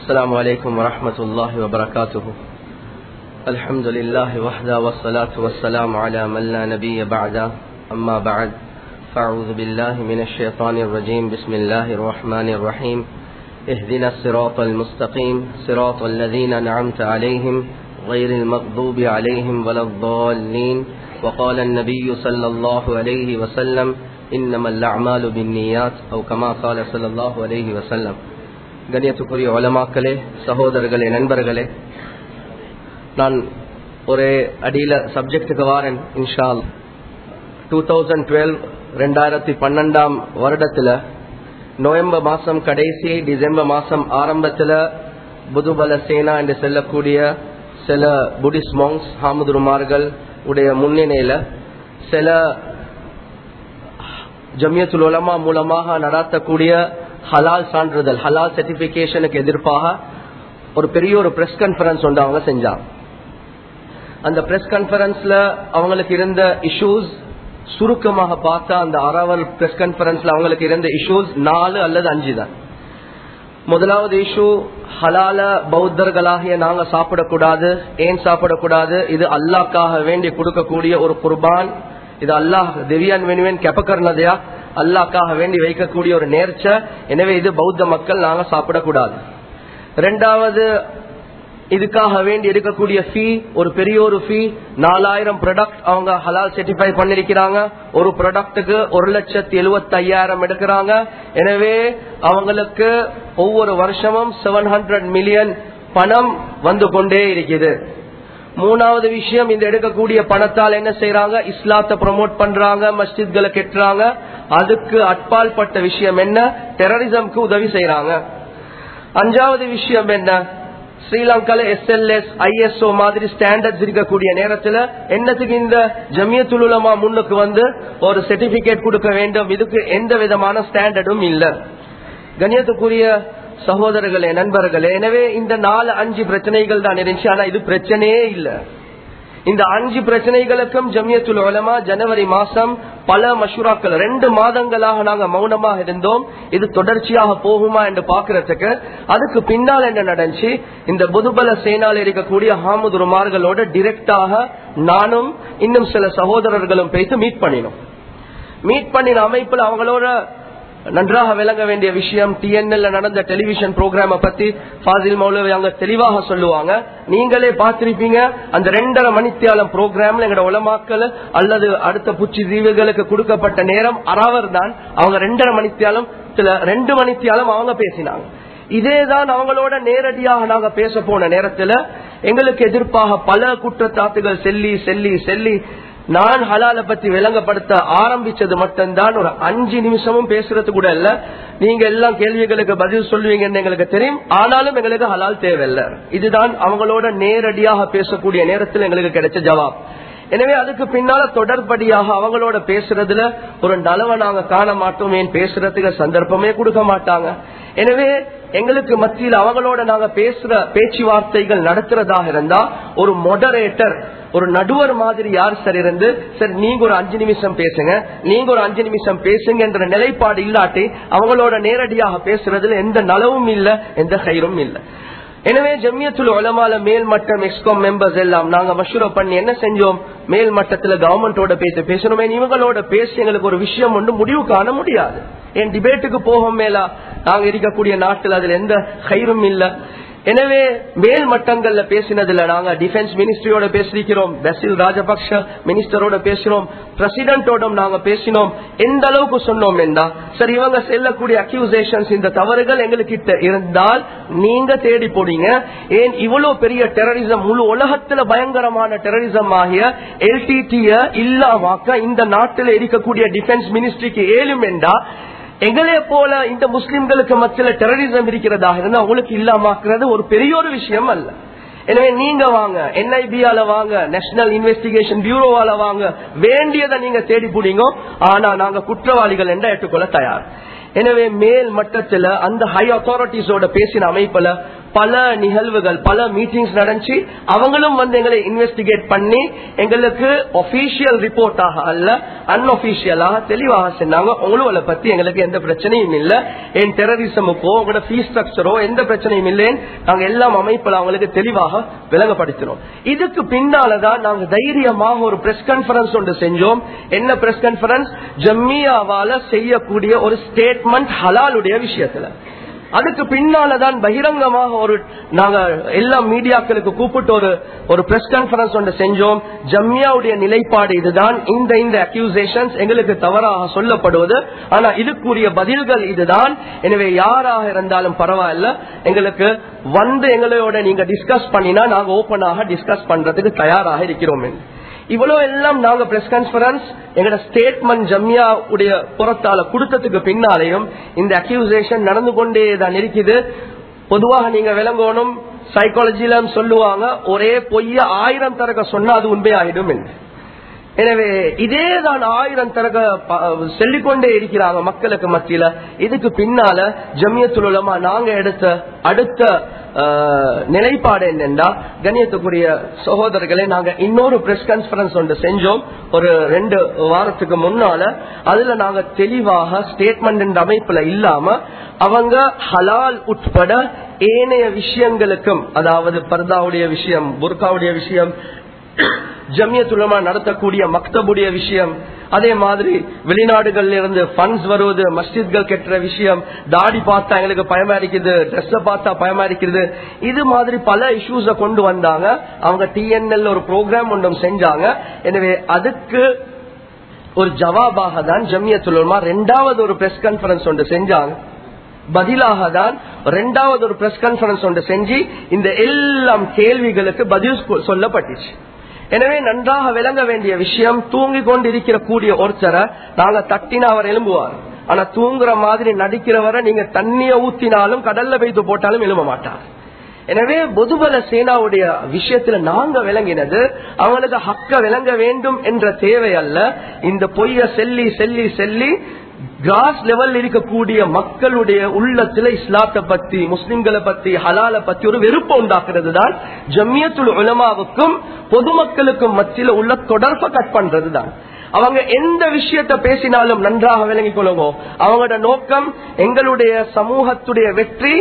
السلام عليكم ورحمة الله وبركاته. الحمد لله وحده والصلاة والسلام على من لا نبي بعده. أما بعد فأعوذ بالله من الشيطان الرجيم. بسم الله الرحمن الرحيم. اهدنا الصراط المستقيم صراط الذين أنعمت عليهم غير المغضوب عليهم ولا الضالين. وقال النبي صلى الله عليه وسلم إنما الأعمال بالنيات أو كما قال صلى الله عليه وسلم. கண்ணியத்துக்குரிய உலமாக்களே, சகோதரர்களே, நண்பர்களே, நான் ஒரு அடியில சப்ஜெக்டுக்கு வாரேன். இன்ஷா அல்லாஹ் 2012 வருடத்துல நவம்பர் மாசம் கடைசி டிசம்பர் மாசம் ஆரம்பத்துல புதுபல சேனா என்று செல்லக்கூடிய சில புத்திஸ்ட் மாங்ஸ் ஹாமுதுருமார்கள் உடைய முன்னிலையில சில ஜமியத்துல் உலமா மூலமாக நடத்தக்கூடிய ஹலால் சான்றிதழ், ஹலால் சர்டிபிகேஷனுக்கு எதிர்ப்பாக ஒரு பெரிய ஒரு பிரஸ் கான்ஃபரன்ஸ் ஒன்று அவங்க செஞ்சாங்க. அந்த பிரஸ் கான்ஃபரன்ஸ்ல அவங்களுக்கு இருந்த இஷ்யூஸ் சுருக்கமாக பார்த்தா, அந்த அரவல் பிரஸ் கான்ஃபரன்ஸ்ல அவங்களுக்கு இருந்த இஷ்யூஸ் 4 அல்லது 5 தான். முதலாவது இஷ்யூ, ஹலால பௌத்தர்களாகிய நாங்க சாப்பிடக்கூடாது. ஏன் சாப்பிடக்கூடாது? இது அல்லாஹ்க்காக வேண்டி கொடுக்கக்கூடிய ஒரு குர்பான். இது அல்லாஹ் தெவியான் வேணுவேன் கெப்பக்கர்னதையா அல்லாஹ்க்காக வேண்டி வைக்கக்கூடிய ஒரு நேர்ச்ச. எனவே இது பௌத்த மக்கள் நாங்க சாப்பிடக்கூடாது. இரண்டாவது, இதுக்காக வேண்டி எடுக்கக்கூடிய ஃபீ, ஒரு பெரிய ஒரு ஃபீ, 4000 ப்ராடக்ட் அவங்க ஹலால் சர்டிஃபை பண்ணிருக்கிறாங்க. ஒரு ப்ராடக்டுக்கு 1,75,000 எடுக்கிறாங்க. எனவே அவங்களுக்கு ஒவ்வொரு வருஷமும் 700 மில்லியன் பணம் வந்து கொண்டே இருக்குது. மூணாவது விஷயம், இந்த எடுக்கக்கூடிய பணத்தால் என்ன செய்யறாங்க? இஸ்லாத்தை ப்ரமோட் பண்றாங்க, மஸ்ஜித்களை கெட்டுறாங்க. அதுக்கு அட்பால் பட்ட விஷயம் என்ன? டெரரிசம்க்கு உதவி செய்யறாங்க. அஞ்சாவது விஷயம் என்ன? ஸ்ரீலங்கால SLS ISO மாதிரி ஸ்டாண்டர்ட்ஸ் இருக்கக்கூடிய நேரத்தில் என்னத்துக்கு இந்த ஜமியத்துல் உலமா முன்னுக்கு வந்து ஒரு சர்டிபிகேட் கொடுக்க வேண்டும்? இதுக்கு எந்த விதமான ஸ்டாண்டர்டும் இல்ல. கண்ணியத்துக்குரிய சகோதரர்களே, நண்பர்களே, எனவே இந்த 4-5 பிரச்சனைகள் தான் இருந்துச்சு. ஆனா இது பிரச்சனையே இல்ல. இந்த 5 பிரச்சனைகளுக்கும் ஜமியத்துல் உலமா ஜனவரி மாசம் பல மஷூராக்கள் 2 மாதங்களாக நாங்க மௌனமாக இருந்தோம். இது தொடர்ச்சியாக போகுமா என்று பாக்குறதுக்கு. அதுக்கு பின்னால் என்ன நடந்துச்சு? இந்த புதுபல சேனால இருக்கக்கூடிய ஹாமுதுருமார்களோட டிரெக்டாக நானும் இன்னும் சில சகோதரர்களும் பேசி மீட் பண்ணின அமைப்புல அவங்களோட நன்றாக விளங்க வேண்டிய விஷயம், TNL நடந்த டெலிவிஷன் ப்ரோக்ராம பத்தி ஃபாசில் மௌலவி அவங்க தெளிவாக சொல்லுவாங்க. நீங்களே பார்த்திருப்பீங்க, அந்த 2.5 மணித்தியாலம் ப்ரோக்ராம்ல எங்களோட உலமாக்கள் அல்லது அடுத்த புச்சி தீவுகளுக்கு கொடுக்கப்பட்ட நேரம் அரவர் தான். அவங்க 2.5 மணித்தியாலம் 2 மணித்தியாலம் அவங்க பேசினாங்க. இதேதான் அவங்களோட நேரடியாக நாங்க பேச போன நேரத்துல எங்களுக்கு எதிர்ப்பாக பல குற்றச்சாட்டுகள் செல்லி நான் ஹலால பத்தி விளங்கப்படுத்த ஆரம்பிச்சது மட்டும்தான். ஒரு 5 நிமிஷமும் பேசுறது கூட இல்ல. நீங்க எல்லாம் கேள்விகளுக்கு பதில் சொல்லுவீங்கன்னு எங்களுக்கு தெரியும். ஆனாலும் எங்களுக்கு ஹலால் தேவையில்லை. இதுதான் அவங்களோட நேரடியாக பேசக்கூடிய நேரத்தில் எங்களுக்கு கிடைச்ச ஜவாப். எனவே அதுக்கு பின்னால தொடர்படியாக அவங்களோட பேசுறதுல ஒரு நலவை நாங்க காண மாட்டோம். ஏன் பேசுறதுக்கு சந்தர்ப்பமே கொடுக்க மாட்டாங்க. எனவே எங்களுக்கு மத்தியில் அவங்களோட நாங்க பேசுற பேச்சுவார்த்தைகள் நடத்துறதாக இருந்தா ஒரு மொடரேட்டர், ஒரு நடுவர் மாதிரி யார் சார் இருந்து, சரி நீங்க ஒரு 5 நிமிஷம் பேசுங்க, நீங்க ஒரு 5 நிமிஷம் பேசுங்க என்ற நிலைப்பாடு இல்லாட்டி அவங்களோட நேரடியாக பேசுறதுல எந்த நலவும் இல்ல, எந்த கயிறும் இல்ல. எனவே ஜமியத்துல் உலமால மேல்மட்டம் எக்ஸ்காம் மெம்பர்ஸ் எல்லாம் நாங்க மஷூரா பண்ணி என்ன செஞ்சோம்? மேல் மட்டத்துல கவர்மெண்டோட பேசணுமே. இவங்களோட பேசி எங்களுக்கு ஒரு விஷயம் ஒன்று முடிவு காண முடியாது. என் டிபேட்டுக்கு போகும் மேலா நாங்க இருக்கக்கூடிய நாட்டில் அதுல எந்த கயிறும் இல்ல. எனவே மேல் மட்டங்கள்ல பேசினதுல நாங்க டிஃபென்ஸ் மினிஸ்ட்ரியோட பேசிக்கிறோம், பசில் ராஜபக்ஷ மினிஸ்டரோட பேசுறோம், பிரசிடென்டோட நாங்க பேசினோம். எந்த அளவுக்கு சொன்னோம் என்றா, சரி இவங்க செல்லக்கூடிய அக்யூசேஷன்ஸ், இந்த தவறுகள் எங்களுக்கு இருந்தால் நீங்க தேடி போடுங்க. ஏன் இவ்வளவு பெரிய டெரரிசம், முழு உலகத்துல பயங்கரமான டெரரிசம் ஆகிய LTT இல்லாமக்க இந்த நாட்டில் இருக்கக்கூடிய டிஃபென்ஸ் மினிஸ்ட்ரிக்கு ஏழும் என்றா, எங்களே போல இந்த முஸ்லிம்களுக்கு மத்தியில் டெரரிசம் இருக்கிறதாக இருந்தா உங்களுக்கு இல்லாமக்கிறது ஒரு பெரிய ஒரு விஷயம் அல்ல. எனவே நீங்க வாங்க, NIB-ஆல வாங்க, நேஷனல் இன்வெஸ்டிகேஷன் பியூரோவால வாங்க, வேண்டியதை நீங்க தேடி போடுங்க. ஆனா நாங்க குற்றவாளிகள் என்ற ஏற்றுக்கொள்ள தயார். எனவே மேல் மட்டத்துல அந்த ஹை அத்தாரிட்டிஸோட பேசின அமைப்புல பல நிகழ்வுகள், பல மீட்டிங்ஸ் நடந்துச்சு. அவங்களும் வந்து எங்களை இன்வெஸ்டிகேட் பண்ணி எங்களுக்கு ஒபிஷியல் ரிப்போர்ட்டாக அல்ல, அன்ஒபிஷியலாக தெளிவாக சொன்னாங்க, உங்களை பத்தி எங்களுக்கு எந்த பிரச்சனையும் இல்லை, என் டெரரிசமுக்கோ உங்களோட ஃபீஸ் ஸ்ட்ரக்சரோ எந்த பிரச்சனையும் இல்லைன்னு நாங்க எல்லாம் அமைப்புல அவங்களுக்கு தெளிவாக விளங்கப்படுத்தினோம். இதுக்கு பின்னாலதான் நாங்க தைரியமாக ஒரு பிரஸ் கான்ஃபரன்ஸ் ஒன்று செஞ்சோம். என்ன பிரஸ் கான்ஃபரன்ஸ்? ஜம்மியாவால செய்யக்கூடிய ஒரு ஸ்டேட்மெண்ட் ஹலாலுடைய விஷயத்துல. அதுக்கு பின்னாலதான் பகிரங்கமாக நாங்க எல்லா மீடியாக்களுக்கு கூப்பிட்டு ஒரு பிரஸ் கான்ஃபரன்ஸ் ஒன்று செஞ்சோம். ஜம்மியாவுடைய நிலைப்பாடு இதுதான், இந்த அக்யூசேஷன்ஸ் எங்களுக்கு தவறாக சொல்லப்படுவது, ஆனா இதுக்குரிய பதில்கள் இதுதான். எனவே யாராக இருந்தாலும் பரவாயில்ல, எங்களுக்கு வந்து எங்களோட நீங்க டிஸ்கஸ் பண்ணினா நாங்க ஓபனாக டிஸ்கஸ் பண்றதுக்கு தயாராக இருக்கிறோம். இவ்வளவு எல்லாம் நாங்க பிரஸ் கான்ஃபரன்ஸ் எங்கட ஸ்டேட்மெண்ட் ஜம்மியா உடைய புறத்தால கொடுத்ததுக்கு பின்னாலேயும் இந்த அக்யூசேஷன் நடந்து கொண்டே தான் இருக்குது. பொதுவாக நீங்க விளங்கணும், சைக்காலஜில சொல்லுவாங்க, ஒரே பொய்ய 1000 தரக சொன்னா அது உண்மையாயிடும் என்று. எனவே இதேதான் 1000 தரக சொல்லிக்கொண்டே இருக்கிறாங்க மக்களுக்கு மத்தியில. இதுக்கு பின்னால ஜம்மியத்துல் உலமா நாங்க எடுத்த அடுத்த நிலைப்பாடு என்னென்றா, கண்ணியத்துக்குரிய சகோதரர்களை, நாங்க இன்னொரு பிரஸ் கான்ஃபரன்ஸ் ஒன்று செஞ்சோம் ஒரு 2 வாரத்துக்கு முன்னால. அதுல நாங்க தெளிவாக ஸ்டேட்மெண்ட் அமைப்புல இல்லாம அவங்க ஹலால் உட்பட ஏனைய விஷயங்களுக்கும், அதாவது பர்தாவுடைய விஷயம், புர்காவுடைய விஷயம், ஜம்மியத்துல் உலமா நடத்தக்கூடிய மக்தபுடைய விஷயம், அதே மாதிரி வெளிநாடுகள்ல இருந்து ஃபண்ட்ஸ் வருவது, மஸ்ஜித்கள் கெட்டுற விஷயம், தாடி பார்த்தா எங்களுக்கு பயமா இருக்குது, ட்ரெஸ் பார்த்தா பயமா இருக்குது, இது மாதிரி பல இஷ்யூஸ கொண்டு வந்தாங்க. அவங்க TNL ஒரு ப்ரோக்ராம் ஒன்றும் செஞ்சாங்க. எனவே அதுக்கு ஒரு ஜவாபாக தான் ஜம்மியத்துல் உலமா 2வது ஒரு பிரஸ் கான்ஃபரன்ஸ் ஒன்று செஞ்சாங்க. பதிலாக தான் 2வது ஒரு பிரஸ் கான்ஃபரன்ஸ் ஒன்று செஞ்சு இந்த எல்லாம் கேள்விகளுக்கு பதில் சொல்லப்பட்டுச்சு. எனவே நன்றாக விளங்க வேண்டிய விஷயம், தூங்கிக் கொண்டு இருக்கிற கூடிய ஒருத்தரை நாங்க தட்டினா அவர் எழும்புவார். ஆனா தூங்குற மாதிரி நடிக்கிறவரை நீங்க தண்ணிய ஊத்தினாலும் கடல்ல பெய்து போட்டாலும் எழும்ப மாட்டார். எனவே பொதுபல சேனாவுடைய விஷயத்துல நாங்க விளங்கினது, அவங்களுக்கு ஹக்க விளங்க வேண்டும் என்ற தேவை அல்ல. இந்த பொய்ய செல்லி செல்லி செல்லி கிராஸ் லெவல் இருக்கக்கூடிய மக்களுடைய உள்ளத்துல இஸ்லாத்தை பத்தி, முஸ்லிம்களை பத்தி, ஹலால பத்தி ஒரு வெறுப்பை உண்டாக்குறது தான் ஜம்மியத்துல் உலமாவுக்கும் பொதுமக்களுக்கும் மத்தியில உள்ள தொடர்பை கட் பண்றது தான். அவங்க எந்த விஷயத்தை பேசினாலும் நன்றாக விளங்கிக் கொள்ளுங்க, அவங்களோட நோக்கம் எங்களுடைய சமூகத்துடைய வெற்றி,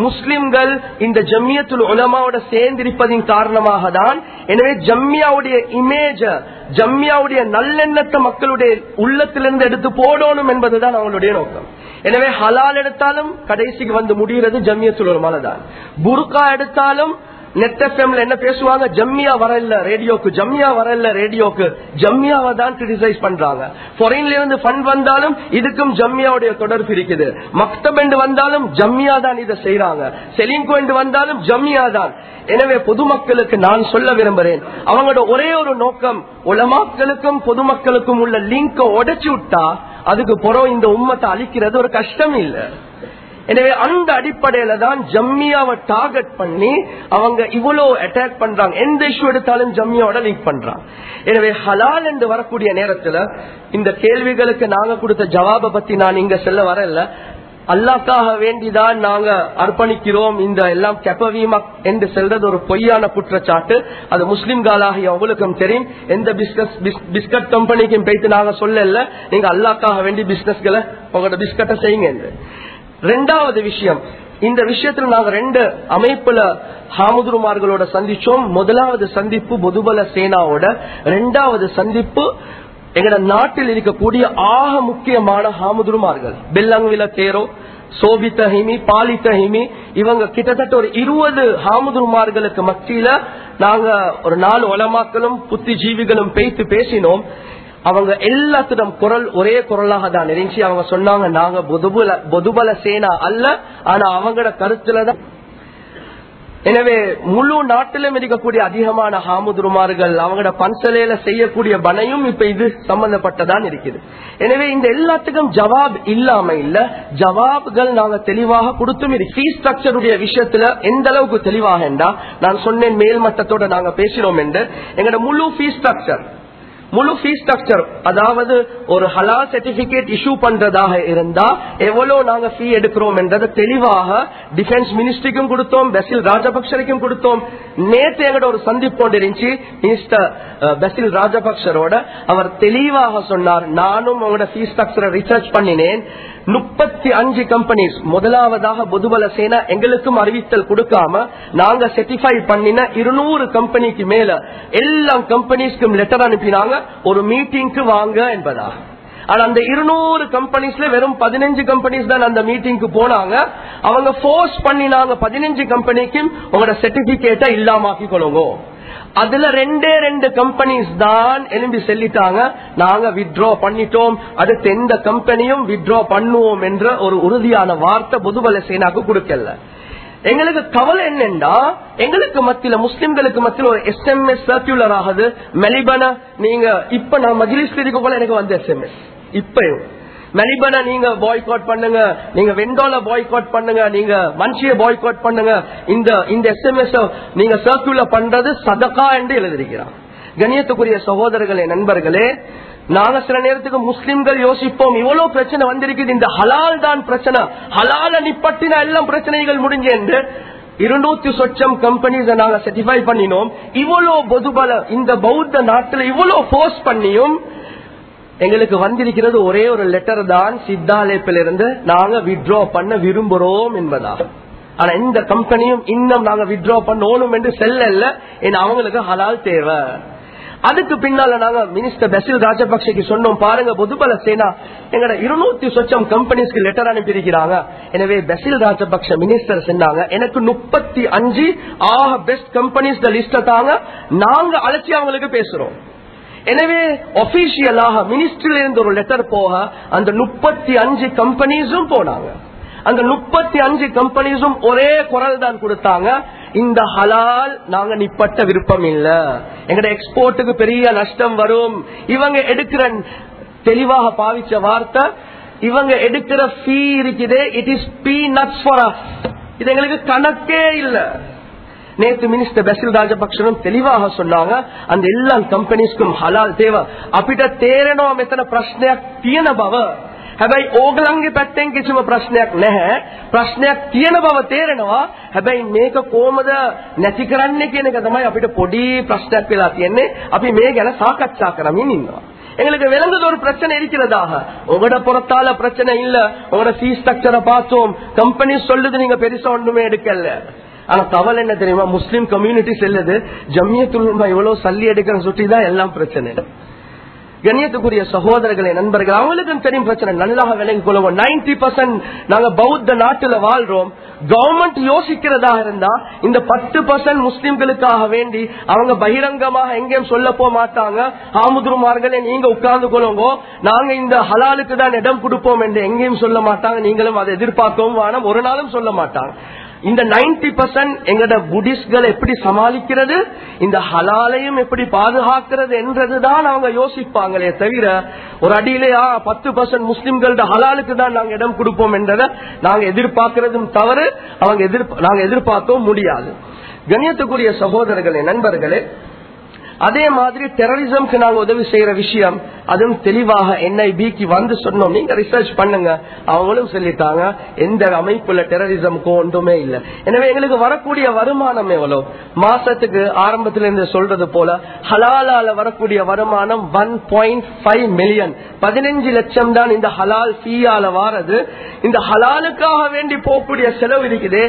முஸ்லிம்கள் இந்த ஜம்மியத்துல் உலமாவோட சேர்ந்திருப்பதின் காரணமாக தான். எனவே ஜம்மியாவுடைய இமேஜ, ஜம்மியாவுடைய நல்லெண்ணத்தை மக்களுடைய உள்ளத்திலிருந்து எடுத்து போடணும் என்பதுதான் அவங்களுடைய நோக்கம். எனவே ஹலால் எடுத்தாலும் கடைசிக்கு வந்து முடிகிறது ஜம்மியத்துல் உலமால தான். புர்கா எடுத்தாலும் நெட் எஃப்எம்ல என்ன பேசுவாங்க, ஜம்மியா வரல ரேடியோக்கு, ஜம்மியா வரல ரேடியோக்கு, ஜம்மியாவை தான் கிரிட்டிசைஸ் பண்றாங்க. ஃபாரின்ல இருந்து ஃபண்ட் வந்தாலும் இதுக்கும் ஜம்மியாவுடைய தொடர்பு இருக்குது. மக்தப் என்று வந்தாலும் ஜம்மியா தான் இதை செய்யறாங்க. செலின்கோ என்று வந்தாலும் ஜம்மியா தான். எனவே பொதுமக்களுக்கு நான் சொல்ல விரும்புறேன், அவங்களோட ஒரே ஒரு நோக்கம், உலமாக்களுக்கும் பொதுமக்களுக்கும் உள்ள லிங்க உடைச்சு விட்டா அதுக்கு புறம் இந்த உம்மத்தை அழிக்கிறது ஒரு கஷ்டம் இல்லை. எனவே அந்த அடிப்படையில தான் ஜம்மியாவை டார்கெட் பண்ணி அவங்க இவ்வளவு அட்டாக் பண்றாங்க. எந்த இஷ்யூ எடுத்தாலும் ஜம்மியாவோட லிங்க் பண்றாங்க. எனவே ஹலால் என்று வரக்கூடிய நேரத்துல இந்த கேள்விகளுக்கு நாங்க கொடுத்த ஜவாபை பத்தி நான் இங்க சொல்ல வரல. அல்லாஹ்க்காக வேண்டிதான் நாங்க அர்ப்பணிக்கிறோம். இந்த எல்லாம் கெப்பவீமா என்று சொல்றது ஒரு பொய்யான குற்றச்சாட்டு. அது முஸ்லிம்களாகிய அவங்களுக்கும் தெரியும். எந்த பிஸ்கட் கம்பெனிக்கும் போயிட்டு நாங்க சொல்லல நீங்க அல்லாஹ்க்காக வேண்டி பிசினஸ்களை உங்களோட பிஸ்கட்டை செய்யுங்க என்று. 2வது விஷயம், இந்த விஷயத்துல நாங்க 2 அமைப்புல ஹாமுதுருமார்களோட சந்திச்சோம். முதலாவது சந்திப்பு பொதுபல சேனாவோட, 2வது சந்திப்பு எங்கட நாட்டில் இருக்கக்கூடிய ஆக முக்கியமான ஹாமுதுருமார்கள், பெல்லங்வில தேரோ, சோபித்தஹிமி, பாலித்தஹிமி, இவங்க கிட்டத்தட்ட ஒரு 20 ஹாமுதுருமார்களுக்கு மத்தியில நாங்க ஒரு 4 உலமாக்களும் புத்திஜீவிகளும் பேசினோம். அவங்க எல்லாத்திடம் குரல் ஒரே குரலாக தான் இருந்துச்சு. அவங்க சொன்னாங்க, நாங்க பொதுபல சேனா அல்ல, ஆனா அவங்களோட கருத்துலதான். எனவே முழு நாட்டிலும் இருக்கக்கூடிய அதிகமான ஹாமுதுருமார்கள் அவங்களோட பன்சலையில செய்யக்கூடிய பனையும் இப்ப இது சம்பந்தப்பட்டதான் இருக்குது. எனவே இந்த எல்லாத்துக்கும் ஜவாப் இல்லாம இல்ல, ஜவாப்கள் நாங்க தெளிவாக கொடுத்தும் இருக்கு. ஃபீஸ் ஸ்ட்ரக்சருடைய விஷயத்துல எந்த அளவுக்கு தெளிவாக என்றா, நான் சொன்னேன் மேல்மட்டத்தோட நாங்க பேசினோம் என்று. எங்களோட முழு ஃபீஸ் ஸ்ட்ரக்சர் முழு ஃபீஸ் ஸ்ட்ரக்சர், அதாவது ஒரு ஹலால் சர்டிபிகேட் இஷ்யூ பண்றதாக இருந்தா எவ்வளவு நாங்க ஃபீ எடுக்கிறோம் என்றதை தெளிவாக டிஃபென்ஸ் மினிஸ்ட்ரிக்கும் கொடுத்தோம், பெசில் ராஜபக்சருக்கும் கொடுத்தோம். நேற்று எங்கட ஒரு சந்திப்பு கொண்டு இருந்துச்சு மினிஸ்டர் பெசில் ராஜபக்சரோட. அவர் தெளிவாக சொன்னார், நானும் உங்களோட ஃபீஸ் ஸ்ட்ரக்சரை ரிசர்ச் பண்ணினேன். 35 கம்பெனிஸ் முதலாவதாக பொதுபல சேனா எங்களுக்கும் அறிவித்தல் கொடுக்காம நாங்க செர்டிஃபை பண்ணின 200 கம்பெனிக்கு மேல எல்லா கம்பெனிஸ்க்கும் லெட்டர் அனுப்பினாங்க ஒரு மீட்டிங்க்கு வாங்க என்பதா. ஆனா அந்த 200 கம்பெனிஸ்ல வெறும் 15 கம்பெனிஸ் தான் அந்த மீட்டிங்க்கு போனாங்க. அவங்க போர்ஸ் பண்ணினாங்க 15 கம்பெனிக்கும் உங்களோட சர்டிபிகேட்டை இல்லாமக்கி கொள்ளுங்க. அதுல 2 கம்பெனிஸ் தான் எழும்பி செல்லிட்டாங்க, நாங்க வித்ட்ரா பண்ணிட்டோம், அடுத்து எந்த கம்பெனியும் வித்ட்ரா பண்ணுவோம் என்ற ஒரு உறுதியான வார்த்தை பொதுபல சேனாக்கு கொடுக்கல. எங்களுக்கு கவலை என்னன்னா, எங்களுக்கு மத்தியில முஸ்லிம்களுக்கு மத்தியில் ஒரு SMS சர்க்குலர் ஆகுது. மெலிபன நீங்க இப்ப நான் மஜ்லிஸ்ல இருக்க போல எனக்கு வந்து SMS இப்பயும் மெலிபன நீங்க பாய்காட் பண்ணுங்க, நீங்க வெண்டோல பாய்காட் பண்ணுங்க, நீங்க மன்ஷிய பாய்காட் பண்ணுங்க, இந்த SMS நீங்க சர்க்குலர் பண்றது சதகா என்று எழுதிருக்கிறான். கண்ணியத்துக்குரிய சகோதரர்களே, நண்பர்களே, நாங்க சில நேரத்துக்கு முஸ்லிம்கள் யோசிப்போம், இவ்வளவு பிரச்சனை வந்திருக்குது, இந்த ஹலால் தான் பிரச்சனை, ஹலால நிப்பட்டினா எல்லாம் பிரச்சனைகள் முடிஞ்சு என்று 200 சொச்சம் கம்பெனிஸ் நாங்க சர்டிஃபை பண்ணினோம். இவ்வளவு பொதுபல இந்த பௌத்த நாட்டில் இவ்வளவு போர்ஸ் பண்ணியும் எங்களுக்கு வந்திருக்கிறது ஒரே ஒரு லெட்டர் தான், சித்தாலேப்பிலிருந்து நாங்க வித்ட்ரா பண்ண விரும்புறோம் என்பதா. ஆனா இந்த கம்பெனியும் இன்னும் நாங்க வித்ட்ரா பண்ணணும் என்று செல்ல, அவங்களுக்கு ஹலால் தேவை. அதுக்கு பின்னால நாங்க மினிஸ்டர் பெசில் ராஜபக்சேக்கு சொன்னோம், பாருங்க பொதுபல சேனா எங்கட 200 சொச்சம் கம்பெனிஸ்க்கு லெட்டர் அனுப்பியிருக்கிறாங்க. எனவே பெசில் ராஜபக்ச மினிஸ்டர் சொன்னாங்க, எனக்கு 35 ஆக பெஸ்ட் கம்பெனிஸ் லிஸ்ட் தாங்க, நாங்க அழைச்சி அவங்களுக்கு பேசுறோம். எனவே ஒபிஷியலாக மினிஸ்ட்ரியில இருந்து ஒரு லெட்டர் போக அந்த 35 கம்பெனிஸும் போனாங்க. அந்த 35 கம்பெனிஸும் ஒரே குரல் தான் கொடுத்தாங்க, இந்த ஹலால் நாங்க நிப்பட்ட விருப்பம் இல்ல, எங்கட எக்ஸ்போர்ட்டுக்கு பெரிய நஷ்டம் வரும். இவங்க எடுக்கிற தெளிவாக பாவிச்ச வார்த்தை, இவங்க எடுக்கிற ஃபீ இருக்குதே, it is peanuts for us, இது எங்களுக்கு கணக்கே இல்ல. நேற்று மினிஸ்டர் பெசில் ராஜபக்சனும் தெளிவாக சொன்னாங்க, அந்த எல்லா கம்பெனிஸ்க்கும் ஹலால் தேவை. අපිට තේරෙනවා මෙතන ප්‍රශ්නයක් තියෙන බව. හැබැයි ඕගලන්ගේ පැත්තෙන් කිසිම ප්‍රශ්නයක් නැහැ. ප්‍රශ්නයක් තියෙන බව තේරෙනවා. හැබැයි මේක කොහොමද නැති කරන්නේ කියන එක තමයි අපිට පොඩි ප්‍රශ්නයක් වෙලා තියෙන්නේ. අපි මේ ගැන සාකච්ඡා කරමින් ඉන්නවා. எங்களுக்கு விளங்குது ஒரு பிரச்சனை இருக்கிறதாக. உங்களோட புறத்தால பிரச்சனை இல்ல, உங்களோட ஃபீஸ் ஸ்ட்ரக்சரை பார்த்தோம், கம்பெனி சொல்லுது நீங்க பெருசா ஒண்ணுமே எடுக்கல. ஆனா கவலை என்ன தெரியுமா, முஸ்லிம் கம்யூனிட்டி செல்லுது ஜம்மியத்துல் உலமா இவ்வளவு சல்லி எடுக்கிற சுற்றிதான் எல்லாம் பிரச்சனை. கண்ணியத்துக்குரிய சகோதரர்களே, நண்பர்கள், அவங்களுக்கும் தெரியும் பிரச்சனை, நல்லாக விளங்கிக் கொள்வோம். 90% நாங்க பௌத்த நாட்டுல வாழ்றோம். கவர்மெண்ட் யோசிக்கிறதா இருந்தா இந்த 10% முஸ்லிம்களுக்காக வேண்டி அவங்க பகிரங்கமாக எங்கேயும் சொல்ல போக மாட்டாங்க. ஆமுதுருமார்களே நீங்க உட்கார்ந்து கொள்ளுங்க, நாங்க இந்த ஹலாலுக்கு தான் இடம் கொடுப்போம் என்று எங்கேயும் சொல்ல மாட்டாங்க. நீங்களும் அதை எதிர்பார்க்கவும் வேணாம், ஒரு நாளும் சொல்ல மாட்டாங்க. இந்த 90% எங்கட புத்திஸ்ட்களை எப்படி சமாளிக்கிறது, இந்த ஹலாலையும் எப்படி பாதுகாக்கிறது என்றதுதான் அவங்க யோசிப்பாங்களே தவிர ஒரு அடியிலேயா 10% முஸ்லிம்களோட ஹலாலுக்கு தான் நாங்க இடம் கொடுப்போம் என்றதை நாங்க எதிர்பார்க்கிறதும் தவறு, நாங்க எதிர்பார்க்கவும் முடியாது. கண்ணியத்துக்குரிய சகோதரர்களே, நண்பர்களே, அதே மாதிரி டெரரிசம்க்கு நாங்க உதவி செய்யற விஷயம் அதுவும் தெளிவாக NIBக்கு வந்து சொன்னோம், நீங்க ரிசர்ச் பண்ணுங்க. அவங்களும் சொல்லிட்டாங்க எந்த அமைப்புல டெரரிசம்க்கு ஒன்றுமே இல்லை. எனவே எங்களுக்கு வரக்கூடிய வருமானம் எவ்வளவு, மாசத்துக்கு ஆரம்பத்தில இருந்து சொல்றது போல ஹலாலால வரக்கூடிய வருமானம் 1.5 மில்லியன், 15 லட்சம் தான் இந்த ஹலால் ஃபீயால வாரது. இந்த ஹலாலுக்காக வேண்டி போகக்கூடிய செலவு இருக்குது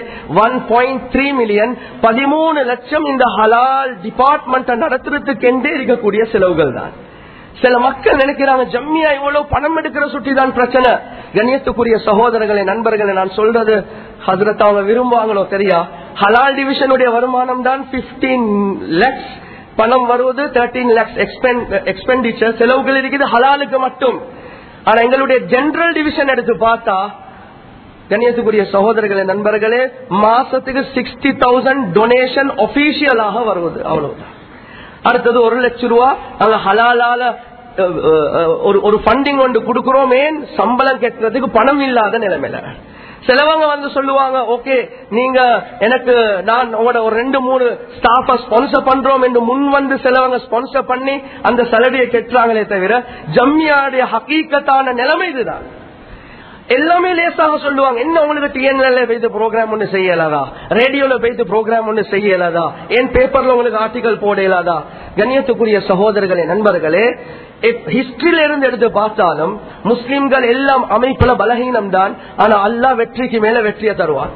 1.3 மில்லியன், 13 லட்சம் இந்த ஹலால் டிபார்ட்மெண்ட் நடத்துறதுக்கு இருக்கக்கூடிய செலவுகள் தான். சில மக்கள் நினைக்கிறாங்க ஜம்மியா இவ்வளவு பணம் எடுக்கிற சுற்றிதான் பிரச்சனை. கண்ணியத்துக்குரிய சகோதரர்களே, நண்பர்களே, நான் சொல்றது ஹஜ்ரத் அவங்க விரும்புவாங்களோ தெரியா, ஹலால் டிவிஷனுடைய வருமானம் தான் 15 lakhs பணம் வருவது, 13 lakhs எக்ஸ்பெண்டிச்சர் செலவுகள் இருக்குது ஹலாலுக்கு மட்டும். ஆனா எங்களுடைய ஜெனரல் டிவிஷன் எடுத்து பார்த்தா கண்ணியத்துக்குரிய சகோதரர்களே, நண்பர்களே, மாசத்துக்கு 60,000 டொனேஷன் ஒபிஷியலாக வருவது, அவ்வளவுதான். அடுத்தது 1 லட்சம் ரூபாய் நாங்க ஹலாலால ஒரு ஃபண்டிங் ஒன்று கொடுக்கிறோம், சம்பளம் கட்டுறதுக்கு பணம் இல்லாத நிலைமையில. சிலவங்க வந்து சொல்லுவாங்க, ஓகே நீங்க எனக்கு நான் உங்களோட ஒரு 2-3 ஸ்டாஃப ஸ்பான்சர் பண்றோம் என்று முன் வந்து சிலவங்க ஸ்பான்சர் பண்ணி அந்த சலடியை கெட்டுறாங்களே தவிர ஜம்மியாவுடைய ஹகீகத்தான நிலைமை இதுதான். எல்லாமே லேசாக சொல்லுவாங்க, என்ன உங்களுக்கு டிஎன்எல்ல போயிட்டு ப்ரோக்ராம் ஒண்ணு செய்யலாதா, ரேடியோல போயிட்டு ப்ரோக்ராம் ஒண்ணு செய்யலாதா, ஏன் பேப்பர்ல உங்களுக்கு ஆர்டிகல் போடலாதா? கண்ணியத்துக்குரிய சகோதரர்களே, நண்பர்களே, ஹிஸ்டரியில இருந்து எடுத்து பார்த்தாலும் முஸ்லிம்கள் எல்லாம் அமைப்புல பலகீனம் தான். ஆனா அல்லாஹ் வெற்றிக்கு மேல வெற்றியை தருவார்.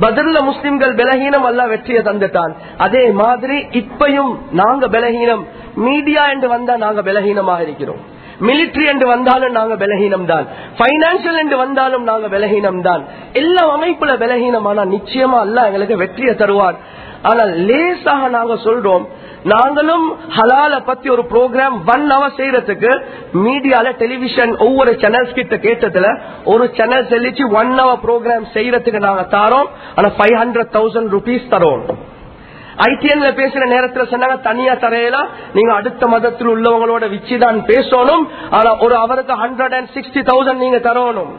பத்ர்ல முஸ்லிம்கள் பலகீனம், அல்லாஹ் வெற்றியை தந்துட்டான். அதே மாதிரி இப்பயும் நாங்க பலகீனம். மீடியா என்று வந்தா நாங்க பலகீனமாக இருக்கிறோம். மிலிட்டரி என்று வந்தாலும் நாங்க பலகீனம் தான். பைனான்சியல் என்று வந்தாலும் நாங்க பலகீனம் தான். எல்லா அமைப்புல பலகீனம். ஆனா நிச்சயமா அல்லாஹ் எங்களுக்கு வெற்றியை தருவார். ஆனால் லேசாக நாங்க சொல்றோம், நாங்களும் ஹலால பத்தி ஒரு ப்ரோக்ராம் 1 hour செய்யறதுக்கு மீடியால டெலிவிஷன் ஒவ்வொரு சேனல்ஸ் கிட்ட கேட்டதுல ஒரு சேனல் செல்லிச்சு 1 hour ப்ரோக்ராம் செய்யறதுக்கு நாங்க தாரோம். ஆனா 500,000 rupees தரோம். ஐடிஎன்ல பேசுற நேரத்துல சொன்னாங்க, தனியா தரையலாம், நீங்க அடுத்த மதத்தில் உள்ளவங்களோட வச்சுதான் பேசணும். ஆனா ஒரு அவருக்கு 160,000 நீங்க தரணும்.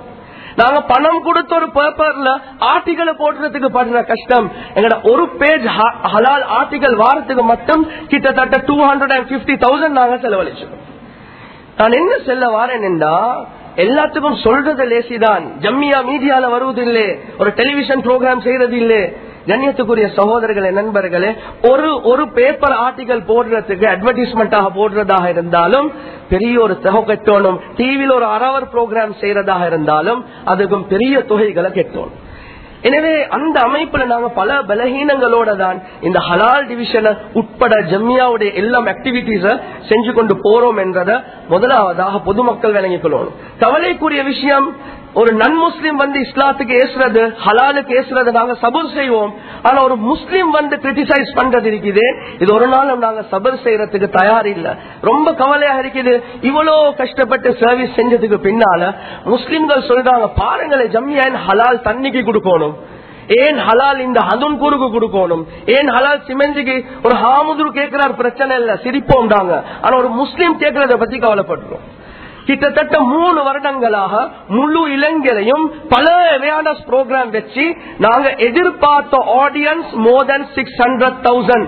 நாங்க பணம் கொடுத்த ஒரு பேப்பர்ல ஆர்டிகல் போடுறதுக்கு படுற கஷ்டம். எங்கட ஒரு பேஜ் ஹலால் ஆர்டிகல் வாரத்துக்கு மட்டும் கிட்டத்தட்ட 250,000 நாங்க செலவழிச்சோம். நான் என்ன சொல்ல வாரேன் என்றா, எல்லாத்துக்கும் சொல்றது லேசிதான். ஜம்மியா மீடியால வருவதில்லை, ஒரு டெலிவிஷன் ப்ரோக்ராம் செய்யறது இல்லை. கண்ணியத்துக்குரிய சகோதரர்களே, நண்பர்களே, ஒரு பேப்பர் ஆர்டிகல் போடுறதுக்கு அட்வர்டைஸ்மெண்டாக போடுறதாக இருந்தாலும் பெரிய ஒரு தொகை கட்டணும். டிவியில் ஒரு 1 hour ப்ரோக்ராம் செய்யறதாக இருந்தாலும் அதுக்கும் பெரிய தொகைகளை கட்டணும். எனவே அந்த அமைப்புல நாங்க பல பலகீனங்களோட தான் இந்த ஹலால் டிவிஷனை உட்பட ஜம்மியாவுடைய எல்லா ஆக்டிவிட்டிஸ செஞ்சு கொண்டு போறோம் என்றத முதலாவதாக பொதுமக்கள் விளங்கிக் கொள்ளணும். கவலைக்குரிய விஷயம், ஒரு நன் முஸ்லிம் வந்து இஸ்லாத்துக்கு ஏசுறது, ஹலாலுக்கு ஏசுறது நாங்க சபர் செய்வோம். ஆனா ஒரு முஸ்லிம் வந்து கிரிட்டிசைஸ் பண்றது இருக்குது, இது ஒரு நாளும் நாங்க சபர் செய்யறதுக்கு தயார் இல்ல. ரொம்ப கவலையாக இருக்குது. இவ்வளவு கஷ்டப்பட்டு சர்வீஸ் செஞ்சதுக்கு பின்னால முஸ்லிம்கள் சொல்றாங்க, பாருங்களே ஜம்மியா ஹலால் தண்ணிக்கு கொடுக்கணும், ஏன் ஹலால் இந்த ஹதுன் கூறுக்கு கொடுக்கணும், ஏன் ஹலால் சிமெஞ்சிக்கு ஒரு ஹாமுதுரு கேட்கிறார், பிரச்சனை இல்ல, சிரிப்போம்டாங்க. ஆனா ஒரு முஸ்லிம் கேட்கறத பத்தி கவலைப்படுறோம். கிட்டத்தட்ட 3 வருடங்களாக முழு இலங்கையிலையும் பல அவேர்னஸ் ப்ரோக்ராம் வச்சு நாங்க எதிர்பார்த்த ஆடியன்ஸ் மோர் தென் 600,000,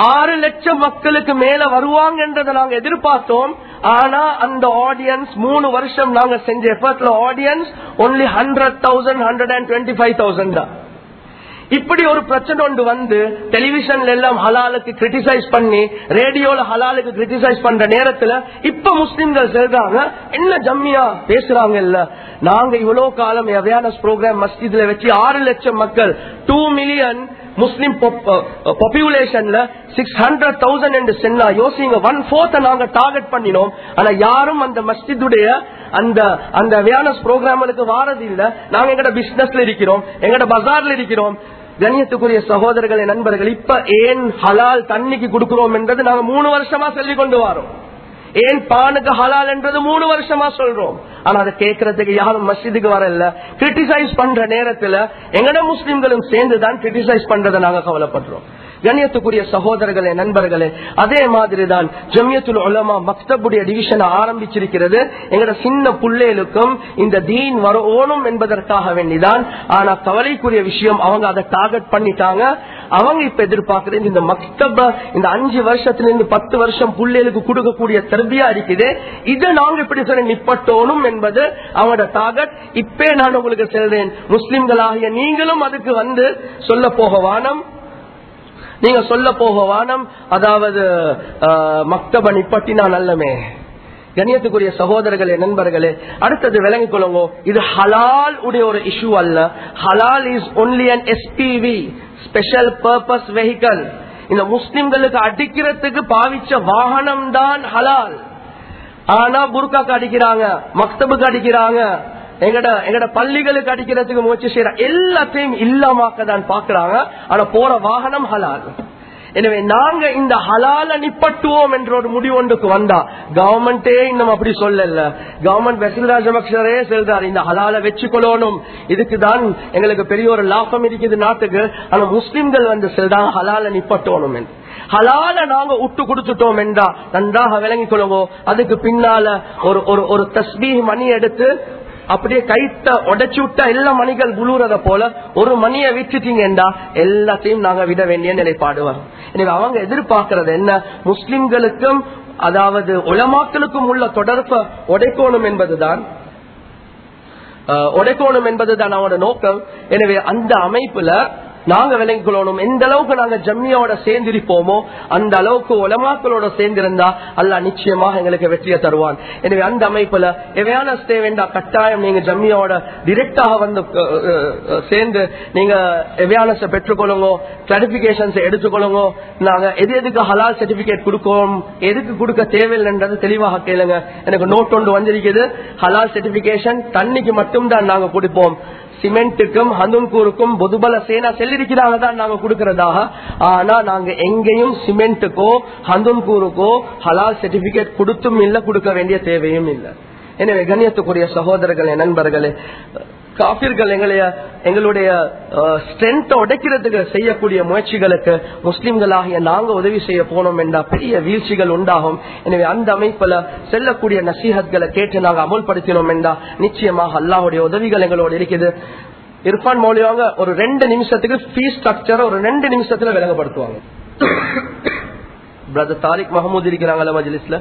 6 லட்சம் மக்களுக்கு மேல வருவாங்க என்றதை நாங்க எதிர்பார்த்தோம். ஆனா அந்த ஆடியன்ஸ் 3 வருஷம் நாங்க செஞ்ச எஃபர்ட்ல ஆடியன்ஸ் only 100,000, 125,000 தான். இப்படி ஒரு பிரச்சனை ஒன்று வந்து டெலிவிஷன்ல எல்லாம் ஹலாலுக்கு கிரிட்டிசைஸ் பண்ணி, ரேடியோல ஹலாலுக்கு கிரிட்டிசைஸ் பண்ற நேரத்துல இப்ப முஸ்லிம்கள் சொல்றாங்க, என்ன ஜம்மியா பேசுறாங்க இல்ல, நாங்க இவ்வளவு காலம் அவேர்னஸ் ப்ரோக்ராம் மஸ்ஜித்ல வச்சு 6 லட்சம் மக்கள், 2 மில்லியன் முஸ்லிம் பாப்புலேஷன்ல 600,000 என்று சொன்னா யோசிங்க, 1/4 நாங்க டார்கெட் பண்ணினோம். ஆனா யாரும் அந்த மஸ்ஜிதுடைய அந்த அவேர்னஸ் ப்ரோக்ராம்களுக்கு வாரது இல்ல. நாங்க எங்கட பிசினஸ்ல இருக்கிறோம், எங்கட பஜார்ல இருக்கிறோம். கண்ணியத்துக்குரிய சகோதரர்களே, நண்பர்கள், இப்ப ஏன் ஹலால் தண்ணிக்கு கொடுக்கிறோம் என்றது நாங்க 3 வருஷமா சொல்லிக் கொண்டு வரோம். ஏன் பானுக்கு ஹலால் என்றது 3 வருஷமா சொல்றோம். ஆனா அதை கேட்கறதுக்கு யாரும் மஸ்ஜிதுக்கு வரல. கிரிட்டிசைஸ் பண்ற நேரத்துல எங்கட முஸ்லிம்களும் சேர்ந்துதான் கிரிட்டிசைஸ் பண்றதை நாங்க கவலைப்படுறோம். கண்ணியத்துக்குரிய சகோதரர்களே, நண்பர்களே, அதே மாதிரிதான் ஜமியத்துல் உலமா மக்தபுடைய டிவிஷன் ஆரம்பிச்சிருக்கிறது. எங்கட சின்ன புள்ளைகளுக்கும் இந்த தீன் வரணும் என்பதற்காக வேண்டிதான். ஆனா கவலைக்குரிய விஷயம், அவங்க அதை டார்கெட் பண்ணிட்டாங்க. அவங்க இப்ப எதிர்பார்க்கிறது இந்த மக்தப இந்த 5 வருஷத்திலிருந்து 10 வருஷம் புள்ளைகளுக்கு கொடுக்கக்கூடிய தர்பியா இருக்குது, இதை நாங்க இப்படி சொல்ல நிப்பட்டோனும் என்பது அவங்களோட டார்கெட். இப்பே நான் உங்களுக்கு சொல்றேன், முஸ்லிம்களாகிய நீங்களும் அதுக்கு வந்து சொல்ல போக வானம், நீங்க சொல்ல போக வானம், அதாவது மக்தப நிப்பட்டினா நல்லமே. கண்ணியத்துக்குரிய சகோதரர்களே, நண்பர்களே, அடுத்தது விளங்கிக் கொள்ளுங்க, இது ஹலால் உடைய ஒரு இஷ்யூ அல்ல. ஹலால் is only an SPV, special purpose vehicle. இந்த முஸ்லிம்களுக்கு அடிக்கிறதுக்கு பாவிச்ச வாகனம் தான் ஹலால். ஆனா புர்காக்கு அடிக்கிறாங்க, மக்தபுக்கு அடிக்கிறாங்க, எங்கட பள்ளிகளுக்கு அடிக்கிறதுக்கு முயற்சி செய்யற, எல்லாத்தையும் இல்லாமக்க தான் பாக்குறாங்க. ஆனா போற வாகனம் ஹலால். எனவே நாங்க இந்த ஹலால நிப்பட்டுவோம் என்ற ஒரு முடிவு ஒன்றுக்கு வந்தா, கவர்மெண்டே இன்னும் அப்படி சொல்லல, கவர்மெண்ட் வெசில் ராஜபக்சரே சொல்றாரு இந்த ஹலால வச்சுக்கொள்ளணும், இதுக்குதான் எங்களுக்கு பெரிய ஒரு லாபம் இருக்குது நாட்டுக்கு. ஆனா முஸ்லிம்கள் வந்து சொல்றாங்க ஹலால நிப்பட்டணும் என்று. ஹலால நாங்க விட்டு கொடுத்துட்டோம் என்றா நன்றாக விளங்கிக் கொள்ளுவோம். அதுக்கு பின்னால ஒரு தஸ்பீஹ் மணி எடுத்து அப்படியே கைத்த உடைச்சு விட்டா எல்லா மணிகள் புழுறத போல ஒரு மணியை விட்டுட்டீங்கடா எல்லாத்தையும் நாங்க விட வேண்டிய நிலைப்பாடு வரும். எனவே அவங்க எதிர்பார்க்கறது என்ன, முஸ்லிம்களுக்கும் அதாவது உலமாக்களுக்கும் உள்ள தொடர்பை உடைக்கணும் என்பதுதான் அவனோட நோக்கம். எனவே அந்த அமைப்புல நாங்க விளங்கிக் கொள்ளணும், எந்த அளவுக்கு நாங்க ஜம்மியோட சேர்ந்திருப்போமோ அந்த அளவுக்கு உலமாக்களோட சேர்ந்திருந்தா அல்லாஹ் நிச்சயமாக எங்களுக்கு வெற்றியை தருவான். எனவே அந்த அமைப்புல எவையான தேவைண்டா கட்டாயம் நீங்க ஜம்மியோட டிரெக்டாக வந்து சேர்ந்து நீங்க எவையானஸை பெற்றுக்கொள்ளுங்க, கிளாரிபிகேஷன்ஸ் எடுத்துக்கொள்ளுங்க. நாங்க எதுக்கு ஹலால் சர்டிபிகேட் கொடுக்கோம், எதுக்கு கொடுக்க தேவையில்லைன்றது தெளிவாக கேளுங்க. எனக்கு நோட் ஒன்று வந்திருக்குது, ஹலால் சர்டிபிகேஷன் தண்ணிக்கு மட்டும்தான் நாங்க கொடுப்போம், சிமெண்ட்டுக்கும் ஹந்துன்கூருக்கும் பொதுபல சேனா செல்லிருக்கிறாங்க தான் நாங்க கொடுக்கறதாக. ஆனா நாங்க எங்கேயும் சிமெண்ட்டுக்கோ ஹந்துன்கூருக்கோ ஹலால் சர்டிபிகேட் கொடுத்தும் இல்ல, கொடுக்க வேண்டிய தேவையும் இல்லை. எனவே கண்ணியத்துக்குரிய சகோதரர்களே, நண்பர்களே, காபிர்கள் எங்களுடைய ஸ்ட்ரென்த்தை உடைக்கிறதுக்கு செய்யக்கூடிய முயற்சிகளுக்கு முஸ்லிம்களாகிய நாங்க உதவி செய்ய போனோம் என்றா பெரிய வீழ்ச்சிகள் உண்டாகும். எனவே அந்த அமைப்புல செல்லக்கூடிய நசீஹத்களை கேட்டு நாங்க அமுல்படுத்தினோம் என்றா நிச்சயமாக அல்லாஹ்வுடைய உதவிகள் எங்களோடு இருக்குது. இர்ஃபான் மௌலியாங்க ஒரு 2 நிமிஷத்துக்கு ஃபீஸ் ஸ்ட்ரக்சரை ஒரு 2 நிமிஷத்துல விளங்கப்படுத்துவாங்க. பிரதர் தாரிக் மஹமூத் இருக்கிறாங்களா மஜ்லிஸ்ல?